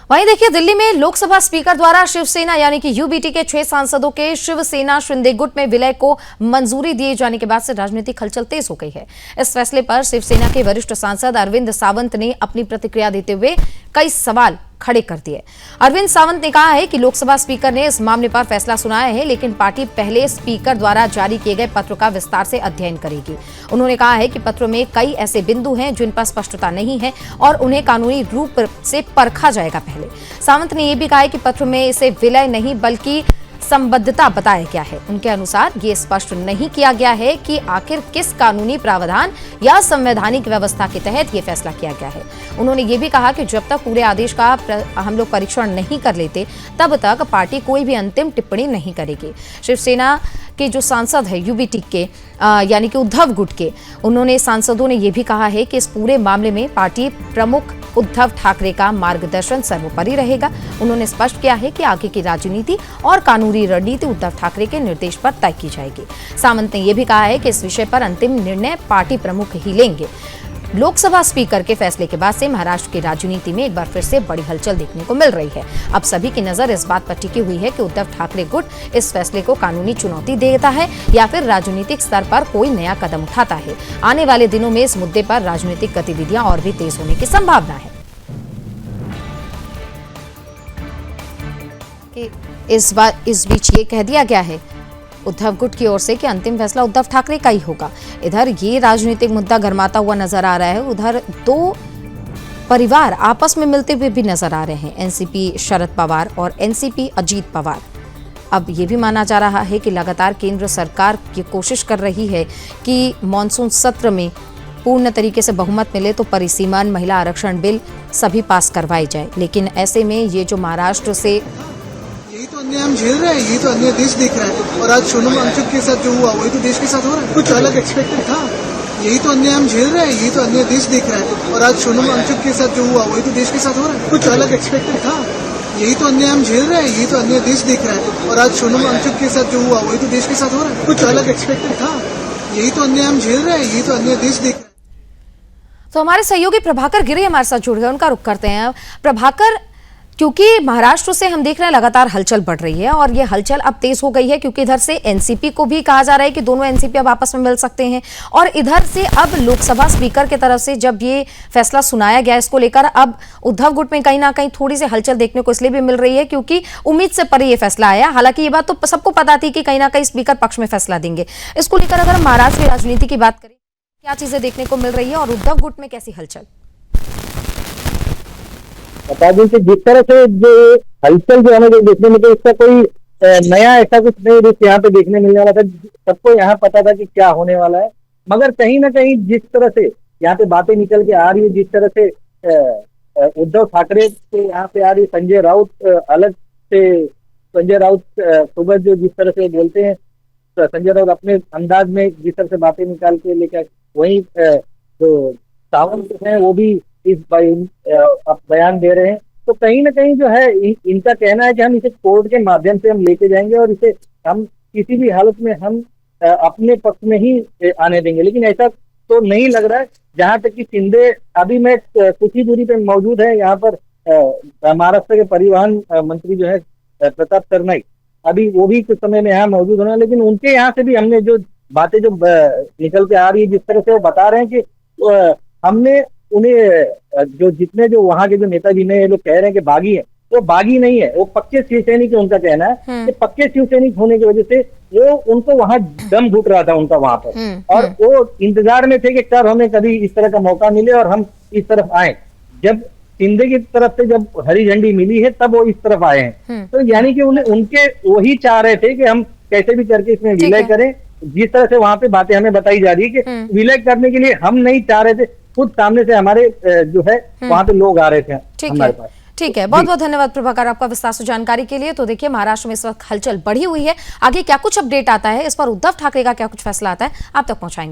वहीं देखिए, दिल्ली में लोकसभा स्पीकर द्वारा शिवसेना यानी कि यूबीटी के 6 सांसदों के शिवसेना शिंदे गुट में विलय को मंजूरी दिए जाने के बाद से राजनीतिक हलचल तेज हो गई है। इस फैसले पर शिवसेना के वरिष्ठ सांसद अरविंद सावंत ने अपनी प्रतिक्रिया देते हुए कई सवाल खड़े कर दिए। अरविंद सावंत ने कहा है कि लोकसभा स्पीकर ने इस मामले पर फैसला सुनाया है, लेकिन पार्टी पहले स्पीकर द्वारा जारी किए गए पत्र का विस्तार से अध्ययन करेगी। उन्होंने कहा है कि पत्र में कई ऐसे बिंदु हैं जिन पर स्पष्टता नहीं है और उन्हें कानूनी रूप से परखा जाएगा। पहले सावंत ने यह भी कहा है कि पत्र में इसे विलय नहीं बल्कि संबद्धता बताया गया है। उनके अनुसार ये स्पष्ट नहीं किया गया है कि आखिर किस कानूनी प्रावधान या संवैधानिक व्यवस्था के तहत ये फैसला किया गया है। उन्होंने ये भी कहा कि जब तक पूरे आदेश का हम लोग परीक्षण नहीं कर लेते तब तक पार्टी कोई भी अंतिम टिप्पणी नहीं करेगी। शिवसेना के जो सांसद है यूबीटी के यानी कि उद्धव गुट के, उन्होंने सांसदों ने यह भी कहा है कि इस पूरे मामले में पार्टी प्रमुख उद्धव ठाकरे का मार्गदर्शन सर्वोपरि रहेगा। उन्होंने स्पष्ट किया है कि आगे की राजनीति और कानूनी रणनीति उद्धव ठाकरे के निर्देश पर तय की जाएगी। सावंत ने यह भी कहा है कि इस विषय पर अंतिम निर्णय पार्टी प्रमुख ही लेंगे। लोकसभा स्पीकर के फैसले के बाद से महाराष्ट्र की राजनीति में एक बार फिर से बड़ी हलचल देखने को मिल रही है। अब सभी की नजर इस बात पर टिकी हुई है कि उद्धव ठाकरे गुट इस फैसले को कानूनी चुनौती देता है या फिर राजनीतिक स्तर पर कोई नया कदम उठाता है। आने वाले दिनों में इस मुद्दे पर राजनीतिक गतिविधियां और भी तेज होने की संभावना है। इस बीच ये कह दिया गया है उद्धव गुट की ओर से कि अंतिम फैसला उद्धव ठाकरे का ही होगा। इधर ये राजनीतिक मुद्दा गरमाता हुआ नजर आ रहा है। उधर दो परिवार आपस में मिलते हुए भी नजर आ रहे हैं, एनसीपी शरद पवार और एनसीपी अजीत पवार। अब ये भी माना जा रहा है कि लगातार केंद्र सरकार ये कोशिश कर रही है कि मॉनसून सत्र में पूर्ण तरीके से बहुमत मिले तो परिसीमन महिला आरक्षण बिल सभी पास करवाए जाए। लेकिन ऐसे में ये जो महाराष्ट्र से तो अन्याय हम झेल रहे हैं, यही तो अन्य देश देख रहा है। और आज सोनम वांगचुक के साथ जो हुआ वही तो देश के साथ हो रहा है। कुछ अलग एक्सपेक्टेड था, यही तो अन्याय हम झेल रहे हैं, यही तो अन्य देश देख रहा है। और आज सोनम वांगचुक के साथ जो हुआ वही तो देश के साथ हो रहा है। कुछ अलग एक्सपेक्टेड था, यही तो अन्याय हम झेल रहे हैं, यही तो अन्य देश देख रहा है। और आज सोनम वांगचुक के साथ जो हुआ वही तो देश के साथ हो रहा है। कुछ अलग एक्सपेक्टेड था, यही तो अन्याय हम झेल रहे हैं, यही तो अन्य देश देख रहा है। तो हमारे सहयोगी प्रभाकर गिरी हमारे साथ जुड़ गए, उनका रुख करते हैं। प्रभाकर, क्योंकि महाराष्ट्र से हम देख रहे हैं लगातार हलचल बढ़ रही है और ये हलचल अब तेज हो गई है क्योंकि इधर से एनसीपी को भी कहा जा रहा है कि दोनों एनसीपी अब आपस में मिल सकते हैं और इधर से अब लोकसभा स्पीकर की तरफ से जब ये फैसला सुनाया गया इसको लेकर अब उद्धव गुट में कहीं ना कहीं थोड़ी सी हलचल देखने को इसलिए भी मिल रही है क्योंकि उम्मीद से परे ये फैसला आया। हालांकि ये बात तो सबको पता थी कि कहीं ना कहीं स्पीकर पक्ष में फैसला देंगे। इसको लेकर अगर हम महाराष्ट्र की राजनीति की बात करें, क्या चीजें देखने को मिल रही है और उद्धव गुट में कैसी हलचल? बता दें कि जिस तरह से जो हलचल जो हमें देखने में, तो इसका कोई नया ऐसा कुछ नहीं रुख यहाँ पे देखने मिलने वाला था। सबको यहाँ पता था कि क्या होने वाला है, मगर कहीं ना कहीं जिस तरह से यहाँ पे बातें निकल के आ रही है, जिस तरह से उद्धव ठाकरे के यहाँ पे आ रही, संजय राउत अलग से, संजय राउत सुबह जो जिस तरह से बोलते हैं, संजय राउत अपने अंदाज में जिस तरह से बातें निकाल के लेकर, वहीं जो सावंत हैं वो भी इस बयान दे रहे हैं। तो कहीं ना कहीं जो है इनका कहना है कि हम इसे कोर्ट के माध्यम से हम लेके जाएंगे और इसे हम किसी भी हालत में हम अपने पक्ष में ही आने देंगे। लेकिन ऐसा तो नहीं लग रहा है। जहां तक कि शिंदे अभी मैं कुछ ही दूरी पे मौजूद है, यहाँ पर महाराष्ट्र के परिवहन मंत्री जो है प्रताप सरनाईक, अभी वो भी कुछ समय में यहाँ मौजूद होना। लेकिन उनके यहाँ से भी हमने जो बातें जो निकल के आ रही है, जिस तरह से वो बता रहे हैं कि हमने उन्हें जो जितने जो वहां के जो नेताजी ने ये लोग कह रहे हैं कि बागी है, वो बागी नहीं है, वो पक्के शिव सैनिक है। उनका कहना है कि पक्के शिव सैनिक होने की वजह से वो उनको वहां दम घुट रहा था उनका वहां पर, और वो इंतजार में थे कि कब हमें कभी इस तरह का मौका मिले और हम इस तरफ आए। जब शिंदे की तरफ से जब हरी झंडी मिली है तब वो इस तरफ आए हैं। तो यानी कि उन्हें उनके वही चाह रहे थे कि हम कैसे भी करके इसमें विलय करें। जिस तरह से वहां पे बातें हमें बताई जा रही है कि विलय करने के लिए हम नहीं चाह रहे थे, खुद सामने से हमारे जो है वहां पे लोग आ रहे थे हमारे पास। ठीक है, बहुत बहुत धन्यवाद प्रभाकर आपका विस्तार से जानकारी के लिए। तो देखिए, महाराष्ट्र में इस वक्त हलचल बढ़ी हुई है। आगे क्या कुछ अपडेट आता है, इस पर उद्धव ठाकरे का क्या कुछ फैसला आता है, आप तक पहुंचाएंगे।